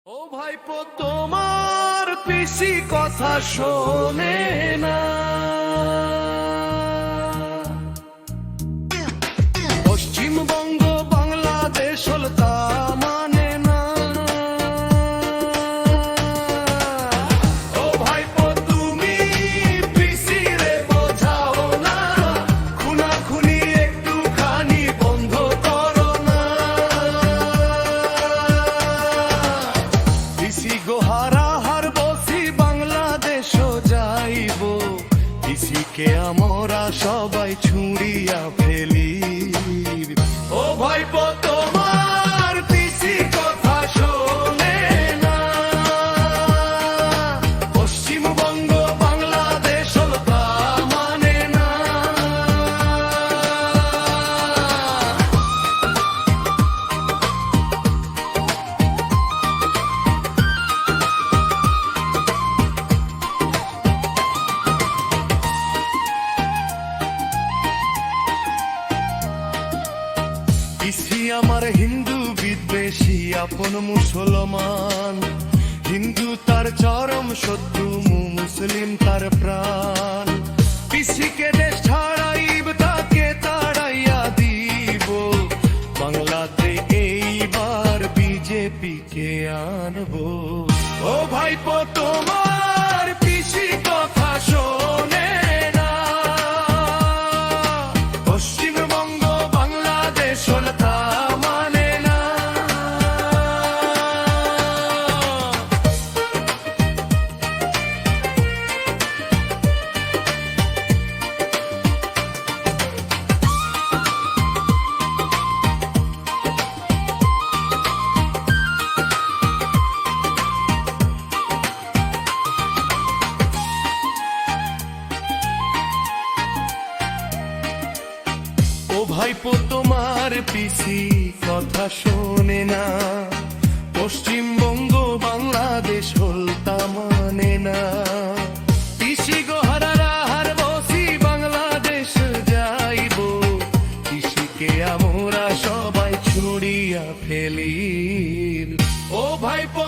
ও ভাইপো তোমার পিসি কথা শোনে না, পশ্চিমবঙ্গ বাংলাদেশ হল তা মানে না। ও ভাইপো তুমি পিসি রে বোঝাও না, খুনাখুনি একটুখানি বন্ধ করো না। পিসি গোহারা হার বসি বাংলাদেশও যাইব, পিসিকে আমরা সবাই ছুঁড়িয়া ফেলি। ও ভাইপো তোমার পিসি কথা শোনে না, পশ্চিমবঙ্গ বাংলাদেশ হল তা মানে না। পিসি আমার হিন্দু বিদ্বেষী আপন মুসলমান, হিন্দু তার চরম শত্রু, মুসলিম তার প্রাণ। পিসিকে দেশ ছাড়াইব, তাকে তাড়াইয়া দিব, বাংলাতে এইবার বিজেপিকে আনবো। ও ভাইপো তোমার পিসি কথা শোনে না, পশ্চিমবঙ্গ বাংলাদেশ হল তা মানে না। ও ভাইপো তোমার পিসি কথা শোনে না, পশ্চিমবঙ্গ বাংলাদেশ হল তা মানে না। পিসি গোহারা হার বসি বাংলাদেশ যাইব, পিসিকে আমরা সবাই ছুড়িয়া ফেলি। ও ভাইপো